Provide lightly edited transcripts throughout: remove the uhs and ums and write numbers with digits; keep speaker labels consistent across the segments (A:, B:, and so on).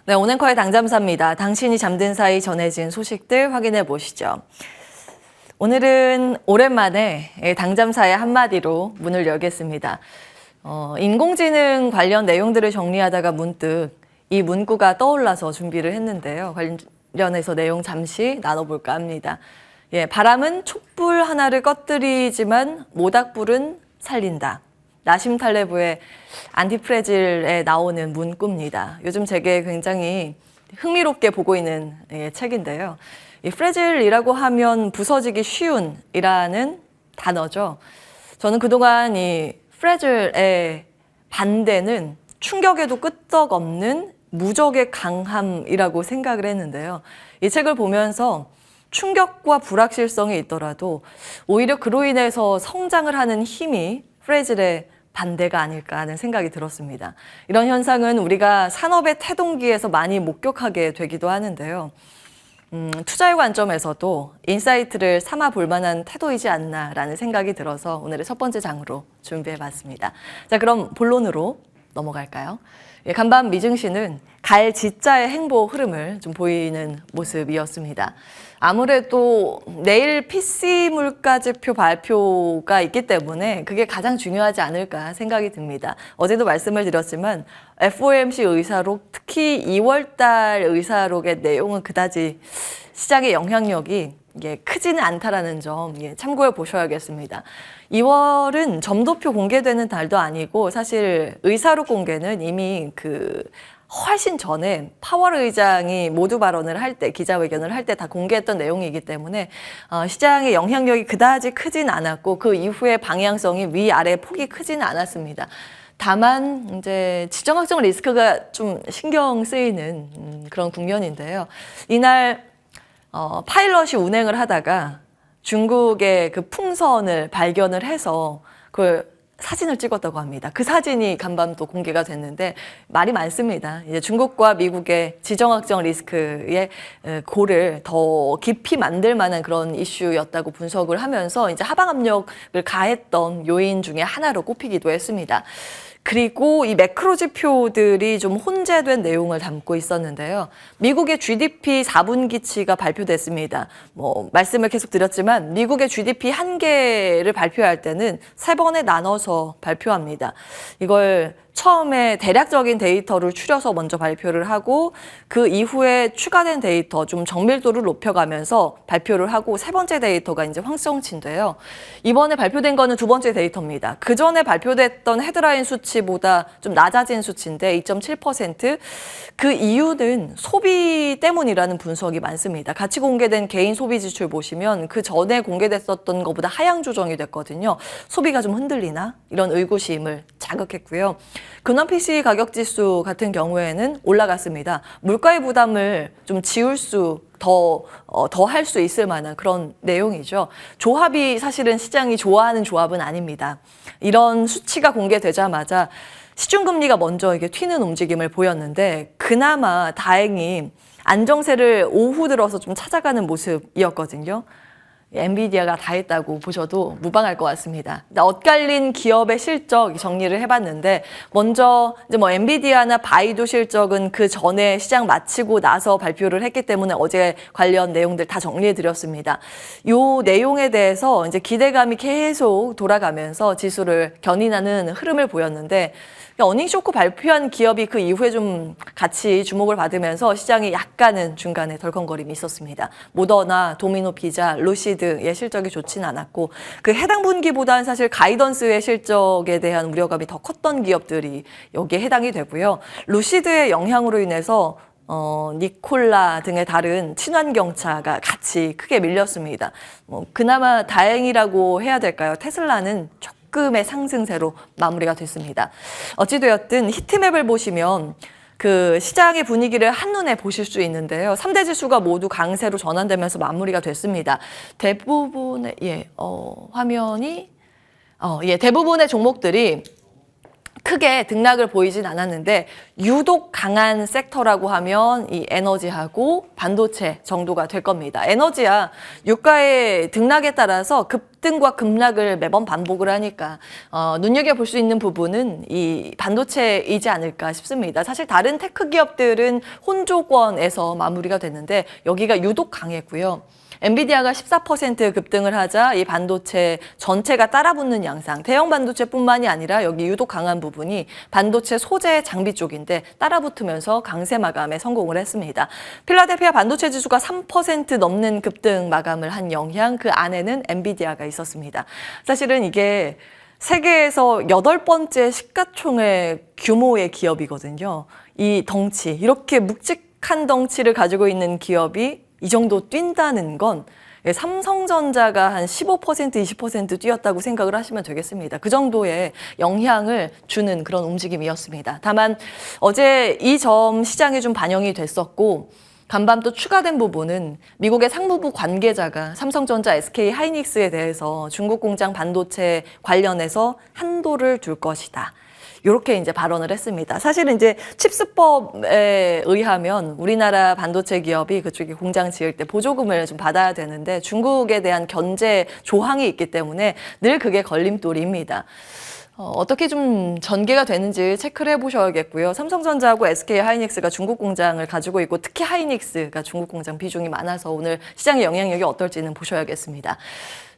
A: 네, 온앵커의 당잠사입니다. 당신이 잠든 사이 전해진 소식들 확인해 보시죠. 오늘은 오랜만에 당잠사의 한마디로 문을 열겠습니다. 인공지능 관련 내용들을 정리하다가 문득 이 문구가 떠올라서 준비를 했는데요. 관련해서 내용 잠시 나눠볼까 합니다. 바람은 촛불 하나를 꺼뜨리지만 모닥불은 살린다. 나심 탈레브의 안티프레질에 나오는 문구입니다. 요즘 제게 굉장히 흥미롭게 보고 있는 책인데요. 이 프레질이라고 하면 부서지기 쉬운이라는 단어죠. 저는 그동안 이 프레질의 반대는 충격에도 끄떡없는 무적의 강함이라고 생각을 했는데요. 이 책을 보면서 충격과 불확실성이 있더라도 오히려 그로 인해서 성장을 하는 힘이 프레질의 반대가 아닐까 하는 생각이 들었습니다. 이런 현상은 우리가 산업의 태동기에서 많이 목격하게 되기도 하는데요. 투자의 관점에서도 인사이트를 삼아 볼 만한 태도이지 않나라는 생각이 들어서 오늘의 첫 번째 장으로 준비해봤습니다. 자, 그럼 본론으로 넘어갈까요? 간밤 미증시는 갈 지자의 행보 흐름을 좀 보이는 모습이었습니다. 아무래도 내일 PC 물가지표 발표가 있기 때문에 그게 가장 중요하지 않을까 생각이 듭니다. 어제도 말씀을 드렸지만 FOMC 의사록, 특히 2월달 의사록의 내용은 그다지 시장의 영향력이 크지는 않다라는 점 참고해 보셔야겠습니다. 2월은 점도표 공개되는 달도 아니고 사실 의사록 공개는 이미 훨씬 전에 파월 의장이 모두 발언을 할 때, 기자회견을 할 때 다 공개했던 내용이기 때문에 시장의 영향력이 그다지 크진 않았고 그 이후에 방향성이 위아래 폭이 크지는 않았습니다. 다만 이제 지정학적 리스크가 좀 신경 쓰이는 그런 국면인데요. 이날 파일럿이 운행을 하다가 중국의 그 풍선을 발견을 해서 그걸 사진을 찍었다고 합니다. 그 사진이 간밤 또 공개가 됐는데 말이 많습니다. 이제 중국과 미국의 지정학적 리스크의 골을 더 깊이 만들 만한 그런 이슈였다고 분석을 하면서 이제 하방 압력을 가했던 요인 중에 하나로 꼽히기도 했습니다. 그리고 이 매크로 지표들이 좀 혼재된 내용을 담고 있었는데요. 미국의 GDP 4분기치가 발표됐습니다. 말씀을 계속 드렸지만 미국의 GDP 한 개를 발표할 때는 3번에 나눠서 발표합니다. 이걸 처음에 대략적인 데이터를 추려서 먼저 발표를 하고 그 이후에 추가된 데이터 좀 정밀도를 높여가면서 발표를 하고 세 번째 데이터가 이제 황성치인데요. 이번에 발표된 거는 두 번째 데이터입니다. 그 전에 발표됐던 헤드라인 수치보다 좀 낮아진 수치인데 2.7%. 그 이유는 소비 때문이라는 분석이 많습니다. 같이 공개된 개인 소비 지출 보시면 그 전에 공개됐었던 것보다 하향 조정이 됐거든요. 소비가 좀 흔들리나? 이런 의구심을 자극했고요. 근원 PC 가격 지수 같은 경우에는 올라갔습니다. 물가의 부담을 좀 지울 수 더 할 수 있을 만한 그런 내용이죠. 조합이 사실은 시장이 좋아하는 조합은 아닙니다. 이런 수치가 공개되자마자 시중금리가 먼저 이게 튀는 움직임을 보였는데 그나마 다행히 안정세를 오후 들어서 좀 찾아가는 모습이었거든요. 엔비디아가 다 했다고 보셔도 무방할 것 같습니다. 엇갈린 기업의 실적 정리를 해봤는데 먼저 이제 엔비디아나 바이두 실적은 그 전에 시장 마치고 나서 발표를 했기 때문에 어제 관련 내용들 다 정리해드렸습니다. 요 내용에 대해서 이제 기대감이 계속 돌아가면서 지수를 견인하는 흐름을 보였는데 어닝 쇼크 발표한 기업이 그 이후에 좀 같이 주목을 받으면서 시장이 약간은 중간에 덜컹거림이 있었습니다. 모더나, 도미노 피자, 루시드의 실적이 좋지는 않았고 그 해당 분기보다는 사실 가이던스의 실적에 대한 우려감이 더 컸던 기업들이 여기에 해당이 되고요. 루시드의 영향으로 인해서 니콜라 등의 다른 친환경차가 같이 크게 밀렸습니다. 그나마 다행이라고 해야 될까요? 테슬라는 조금의 상승세로 마무리가 됐습니다. 어찌되었든 히트맵을 보시면 그 시장의 분위기를 한눈에 보실 수 있는데요. 3대 지수가 모두 강세로 전환되면서 마무리가 됐습니다. 대부분의 화면이 대부분의 종목들이 크게 등락을 보이진 않았는데 유독 강한 섹터라고 하면 이 에너지하고 반도체 정도가 될 겁니다. 에너지야 유가의 등락에 따라서 급등과 급락을 매번 반복을 하니까 눈여겨볼 수 있는 부분은 이 반도체이지 않을까 싶습니다. 사실 다른 테크 기업들은 혼조권에서 마무리가 됐는데 여기가 유독 강했고요. 엔비디아가 14% 급등을 하자 이 반도체 전체가 따라붙는 양상. 대형 반도체뿐만이 아니라 여기 유독 강한 부분이 반도체 소재 장비 쪽인데 따라붙으면서 강세 마감에 성공을 했습니다. 필라델피아 반도체 지수가 3% 넘는 급등 마감을 한 영향, 그 안에는 엔비디아가 있었습니다. 사실은 이게 세계에서 8번째 시가총액 규모의 기업이거든요. 이 덩치, 이렇게 묵직한 덩치를 가지고 있는 기업이 이 정도 뛴다는 건 삼성전자가 한 15%, 20% 뛰었다고 생각을 하시면 되겠습니다. 그 정도의 영향을 주는 그런 움직임이었습니다. 다만 어제 이 점 시장에 좀 반영이 됐었고 간밤 또 추가된 부분은 미국의 상무부 관계자가 삼성전자, SK 하이닉스에 대해서 중국 공장 반도체 관련해서 한도를 둘 것이다. 이렇게 이제 발언을 했습니다. 사실은 이제 칩스법에 의하면 우리나라 반도체 기업이 그쪽에 공장 지을 때 보조금을 좀 받아야 되는데 중국에 대한 견제 조항이 있기 때문에 늘 그게 걸림돌입니다. 어떻게 좀 전개가 되는지 체크를 해보셔야겠고요. 삼성전자하고 SK 하이닉스가 중국 공장을 가지고 있고 특히 하이닉스가 중국 공장 비중이 많아서 오늘 시장의 영향력이 어떨지는 보셔야겠습니다.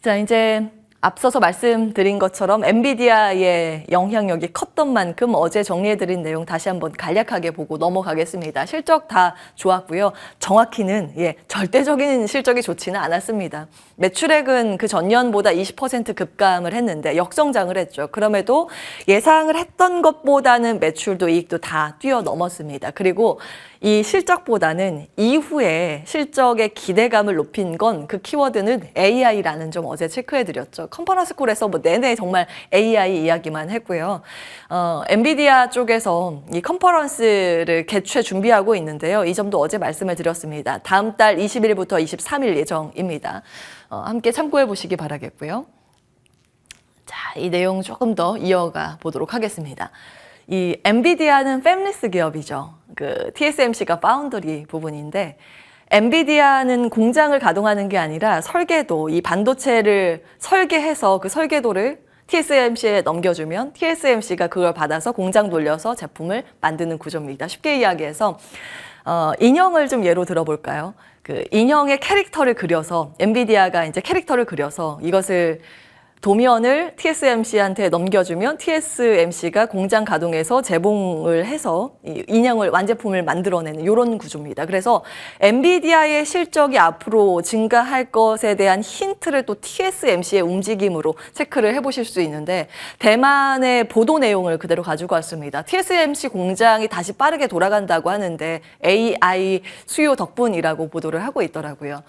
A: 자, 이제 앞서서 말씀드린 것처럼 엔비디아의 영향력이 컸던 만큼 어제 정리해드린 내용 다시 한번 간략하게 보고 넘어가겠습니다. 실적 다 좋았고요. 정확히는 절대적인 실적이 좋지는 않았습니다. 매출액은 그 전년보다 20% 급감을 했는데 역성장을 했죠. 그럼에도 예상을 했던 것보다는 매출도 이익도 다 뛰어넘었습니다. 그리고 이 실적보다는 이후에 실적의 기대감을 높인 건 그 키워드는 AI라는 점 어제 체크해드렸죠. 컨퍼런스 콜에서 뭐 내내 정말 AI 이야기만 했고요. 엔비디아 쪽에서 이 컨퍼런스를 개최 준비하고 있는데요. 이 점도 어제 말씀을 드렸습니다. 다음 달 20일부터 23일 예정입니다. 함께 참고해 보시기 바라겠고요. 자, 이 내용 조금 더 이어가 보도록 하겠습니다. 이 엔비디아는 팹리스 기업이죠. 그 TSMC가 파운더리 부분인데 엔비디아는 공장을 가동하는 게 아니라 설계도, 이 반도체를 설계해서 그 설계도를 TSMC에 넘겨주면 TSMC가 그걸 받아서 공장 돌려서 제품을 만드는 구조입니다. 쉽게 이야기해서 인형을 좀 예로 들어볼까요? 그 인형의 캐릭터를 그려서 엔비디아가 이제 캐릭터를 그려서 이것을 도면을 TSMC한테 넘겨주면 TSMC가 공장 가동해서 재봉을 해서 인형을 완제품을 만들어내는 이런 구조입니다. 그래서 엔비디아의 실적이 앞으로 증가할 것에 대한 힌트를 또 TSMC의 움직임으로 체크를 해보실 수 있는데 대만의 보도 내용을 그대로 가지고 왔습니다. TSMC 공장이 다시 빠르게 돌아간다고 하는데 AI 수요 덕분이라고 보도를 하고 있더라고요.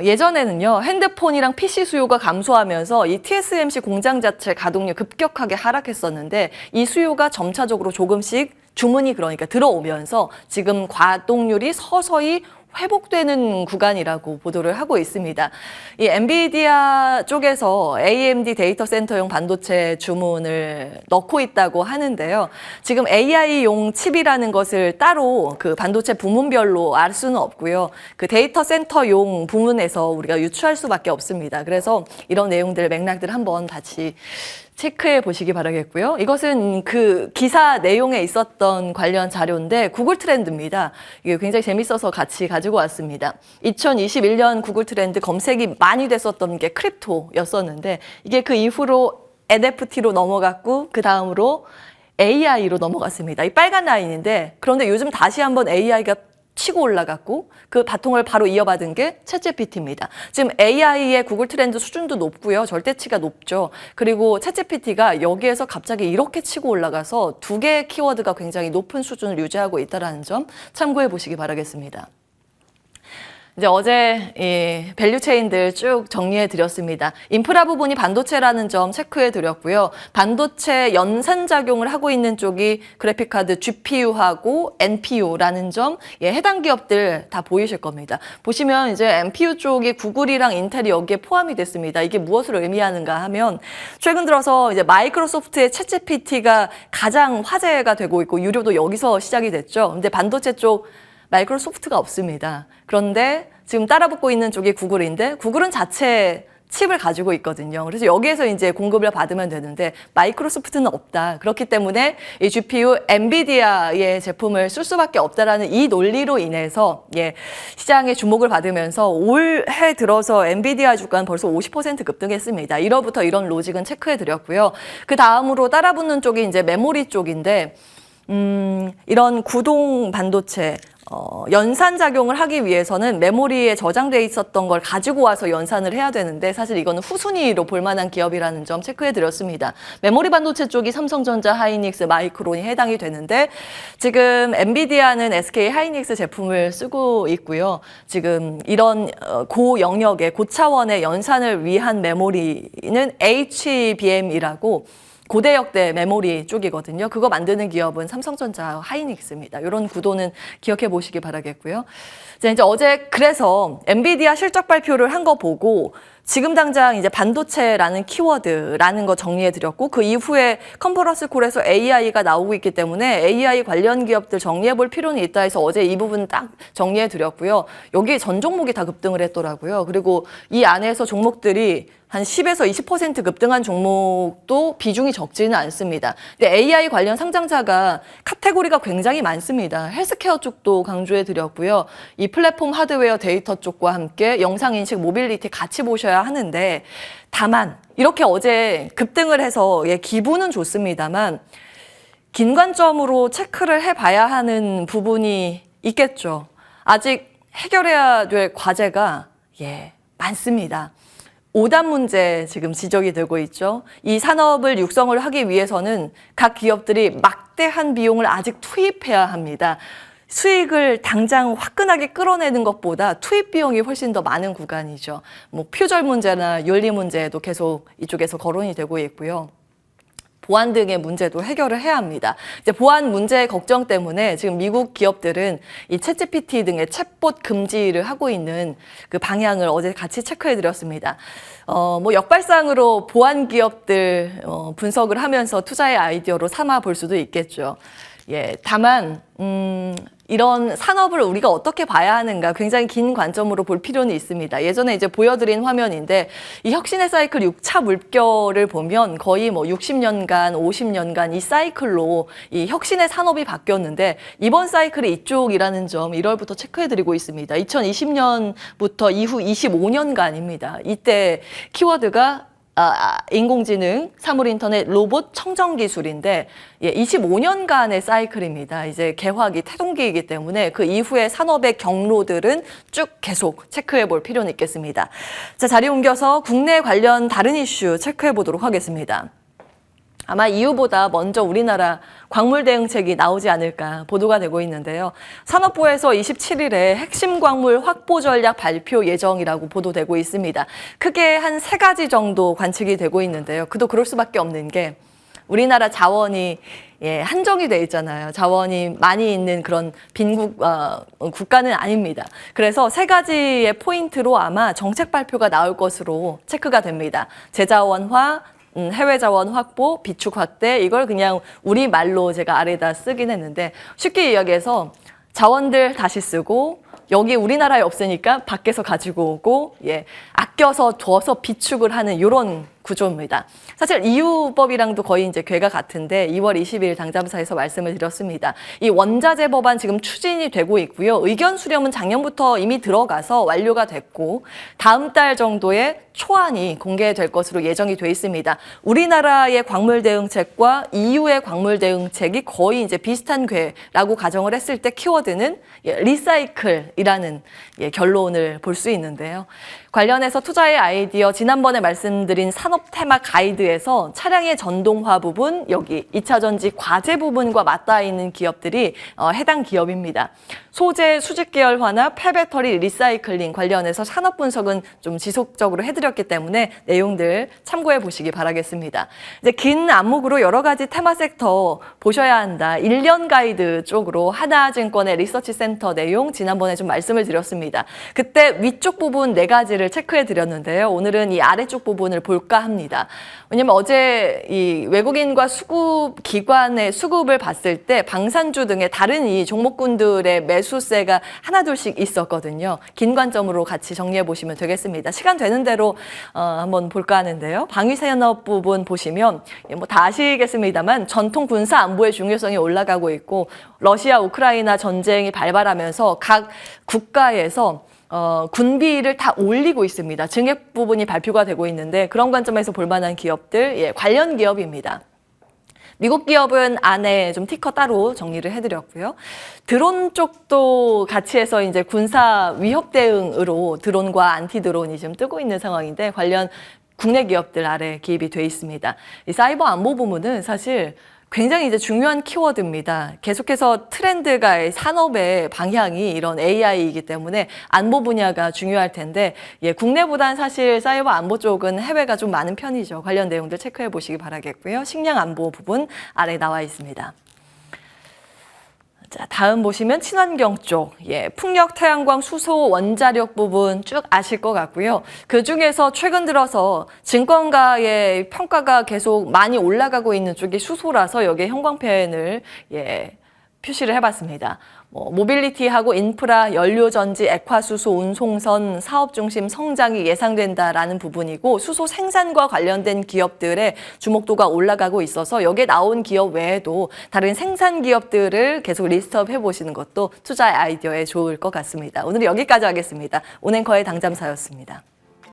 A: 예전에는요, 핸드폰이랑 PC 수요가 감소하면서 이 TSMC 공장 자체 가동률 급격하게 하락했었는데 이 수요가 점차적으로 조금씩 주문이 그러니까 들어오면서 지금 가동률이 서서히 회복되는 구간이라고 보도를 하고 있습니다. 이 엔비디아 쪽에서 AMD 데이터 센터용 반도체 주문을 넣고 있다고 하는데요. 지금 AI용 칩이라는 것을 따로 그 반도체 부문별로 알 수는 없고요. 그 데이터 센터용 부문에서 우리가 유추할 수밖에 없습니다. 그래서 이런 내용들, 맥락들 한번 같이 체크해 보시기 바라겠고요. 이것은 그 기사 내용에 있었던 관련 자료인데 구글 트렌드입니다. 이게 굉장히 재밌어서 같이 가지고 왔습니다. 2021년 구글 트렌드 검색이 많이 됐었던 게 크립토였었는데 이게 그 이후로 NFT로 넘어갔고 그 다음으로 AI로 넘어갔습니다. 이 빨간 라인인데 그런데 요즘 다시 한번 AI가 치고 올라갔고 그 바통을 바로 이어받은 게 챗GPT입니다. 지금 AI의 구글 트렌드 수준도 높고요. 절대치가 높죠. 그리고 챗GPT가 여기에서 갑자기 이렇게 치고 올라가서 두 개의 키워드가 굉장히 높은 수준을 유지하고 있다는 점 참고해 보시기 바라겠습니다. 이제 어제 이 밸류 체인들 쭉 정리해 드렸습니다. 인프라 부분이 반도체라는 점 체크해 드렸고요. 반도체 연산 작용을 하고 있는 쪽이 그래픽카드 GPU하고 NPU라는 점, 해당 기업들 다 보이실 겁니다. 보시면 이제 NPU 쪽이 구글이랑 인텔이 여기에 포함이 됐습니다. 이게 무엇을 의미하는가 하면 최근 들어서 이제 마이크로소프트의 챗GPT가 가장 화제가 되고 있고 유료도 여기서 시작이 됐죠. 근데 반도체 쪽 마이크로소프트가 없습니다. 그런데 지금 따라붙고 있는 쪽이 구글인데 구글은 자체 칩을 가지고 있거든요. 그래서 여기에서 이제 공급을 받으면 되는데 마이크로소프트는 없다. 그렇기 때문에 이 GPU 엔비디아의 제품을 쓸 수밖에 없다라는 이 논리로 인해서 시장에 주목을 받으면서 올해 들어서 엔비디아 주가는 벌써 50% 급등했습니다. 1월부터 이런 로직은 체크해 드렸고요. 그 다음으로 따라붙는 쪽이 이제 메모리 쪽인데 이런 구동 반도체 연산 작용을 하기 위해서는 메모리에 저장돼 있었던 걸 가지고 와서 연산을 해야 되는데 사실 이거는 후순위로 볼 만한 기업이라는 점 체크해 드렸습니다. 메모리 반도체 쪽이 삼성전자, 하이닉스, 마이크론이 해당이 되는데 지금 엔비디아는 SK 하이닉스 제품을 쓰고 있고요. 지금 이런 고 영역의 고차원의 연산을 위한 메모리는 HBM이라고 고대역대 메모리 쪽이거든요. 그거 만드는 기업은 삼성전자, 하이닉스입니다. 이런 구도는 기억해 보시기 바라겠고요. 이제 어제 그래서 엔비디아 실적 발표를 한 거 보고 지금 당장 이제 반도체라는 키워드라는 거 정리해 드렸고 그 이후에 컨퍼런스 콜에서 AI가 나오고 있기 때문에 AI 관련 기업들 정리해 볼 필요는 있다 해서 어제 이 부분 딱 정리해 드렸고요. 여기 전 종목이 다 급등을 했더라고요. 그리고 이 안에서 종목들이 한 10에서 20% 급등한 종목도 비중이 적지는 않습니다. 근데 AI 관련 상장사가 카테고리가 굉장히 많습니다. 헬스케어 쪽도 강조해 드렸고요. 이 플랫폼 하드웨어 데이터 쪽과 함께 영상인식 모빌리티 같이 보셔야 하는데 다만 이렇게 어제 급등을 해서 기분은 좋습니다만 긴 관점으로 체크를 해봐야 하는 부분이 있겠죠. 아직 해결해야 될 과제가 많습니다. 5단 문제 지금 지적이 되고 있죠. 이 산업을 육성을 하기 위해서는 각 기업들이 막대한 비용을 아직 투입해야 합니다. 수익을 당장 화끈하게 끌어내는 것보다 투입 비용이 훨씬 더 많은 구간이죠. 뭐 표절 문제나 윤리 문제도 계속 이쪽에서 거론이 되고 있고요. 보안 등의 문제도 해결을 해야 합니다. 이제 보안 문제 걱정 때문에 지금 미국 기업들은 이 챗GPT 등의 챗봇 금지를 하고 있는 그 방향을 어제 같이 체크해 드렸습니다. 뭐 역발상으로 보안 기업들 분석을 하면서 투자의 아이디어로 삼아 볼 수도 있겠죠. 다만 이런 산업을 우리가 어떻게 봐야 하는가 굉장히 긴 관점으로 볼 필요는 있습니다. 예전에 이제 보여드린 화면인데 이 혁신의 사이클 6차 물결을 보면 거의 뭐 60년간, 50년간 이 사이클로 이 혁신의 산업이 바뀌었는데 이번 사이클이 이쪽이라는 점 1월부터 체크해드리고 있습니다. 2020년부터 이후 25년간입니다. 이때 키워드가 인공지능, 사물인터넷, 로봇, 청정기술인데 25년간의 사이클입니다. 이제 개화기, 태동기이기 때문에 그 이후의 산업의 경로들은 쭉 계속 체크해 볼 필요는 있겠습니다. 자, 자리 옮겨서 국내 관련 다른 이슈 체크해 보도록 하겠습니다. 아마 이유보다 먼저 우리나라 광물 대응책이 나오지 않을까 보도가 되고 있는데요. 산업부에서 27일에 핵심 광물 확보 전략 발표 예정이라고 보도되고 있습니다. 크게 한 3가지 정도 관측이 되고 있는데요. 그도 그럴 수밖에 없는 게 우리나라 자원이 한정이 돼 있잖아요. 자원이 많이 있는 그런 국가는 아닙니다. 그래서 3가지의 포인트로 아마 정책 발표가 나올 것으로 체크가 됩니다. 재자원화, 해외 자원 확보, 비축 확대, 이걸 그냥 우리 말로 제가 아래다 쓰긴 했는데 쉽게 이야기해서 자원들 다시 쓰고 여기 우리나라에 없으니까 밖에서 가지고 오고 아껴서 둬서 비축을 하는 이런 구조입니다. 사실 EU법이랑도 거의 이제 궤가 같은데 2월 20일 당잠사에서 말씀을 드렸습니다. 이 원자재 법안 지금 추진이 되고 있고요. 의견 수렴은 작년부터 이미 들어가서 완료가 됐고 다음 달 정도에 초안이 공개될 것으로 예정이 돼 있습니다. 우리나라의 광물 대응책과 EU의 광물 대응책이 거의 이제 비슷한 궤라고 가정을 했을 때 키워드는 리사이클이라는 결론을 볼 수 있는데요. 관련해서 투자의 아이디어 지난번에 말씀드린 산업 산업 테마 가이드에서 차량의 전동화 부분, 여기 2차 전지 과제 부분과 맞닿아 있는 기업들이 해당 기업입니다. 소재 수직 계열화나 폐배터리 리사이클링 관련해서 산업 분석은 좀 지속적으로 해드렸기 때문에 내용들 참고해 보시기 바라겠습니다. 이제 긴 안목으로 여러 가지 테마 섹터 보셔야 한다. 1년 가이드 쪽으로 하나증권의 리서치 센터 내용 지난번에 좀 말씀을 드렸습니다. 그때 위쪽 부분 4가지를 체크해 드렸는데요. 오늘은 이 아래쪽 부분을 볼까 합니다. 왜냐면 어제 이 외국인과 수급 기관의 수급을 봤을 때 방산주 등의 다른 이 종목군들의 매수세가 하나둘씩 있었거든요. 긴 관점으로 같이 정리해 보시면 되겠습니다. 시간 되는 대로 한번 볼까 하는데요. 방위산업 부분 보시면 뭐 다 아시겠습니다만 전통 군사 안보의 중요성이 올라가고 있고 러시아 우크라이나 전쟁이 발발하면서 각 국가에서 군비를 다 올리고 있습니다. 증액 부분이 발표가 되고 있는데 그런 관점에서 볼 만한 기업들, 관련 기업입니다. 미국 기업은 안에 좀 티커 따로 정리를 해드렸고요. 드론 쪽도 같이 해서 이제 군사 위협 대응으로 드론과 안티 드론이 좀 뜨고 있는 상황인데 관련 국내 기업들 아래 기입이 돼 있습니다. 이 사이버 안보 부문은 사실 굉장히 이제 중요한 키워드입니다. 계속해서 트렌드가 산업의 방향이 이런 AI이기 때문에 안보 분야가 중요할 텐데 국내보다는 사실 사이버 안보 쪽은 해외가 좀 많은 편이죠. 관련 내용들 체크해 보시기 바라겠고요. 식량 안보 부분 아래 나와 있습니다. 자, 다음 보시면 친환경 쪽, 풍력, 태양광, 수소, 원자력 부분 쭉 아실 것 같고요. 그중에서 최근 들어서 증권가의 평가가 계속 많이 올라가고 있는 쪽이 수소라서 여기에 형광펜을 표시를 해봤습니다. 모빌리티하고 인프라, 연료전지, 액화수소, 운송선, 사업 중심 성장이 예상된다라는 부분이고 수소 생산과 관련된 기업들의 주목도가 올라가고 있어서 여기에 나온 기업 외에도 다른 생산 기업들을 계속 리스트업 해보시는 것도 투자 아이디어에 좋을 것 같습니다. 오늘 여기까지 하겠습니다. 온앵커의 당잠사였습니다.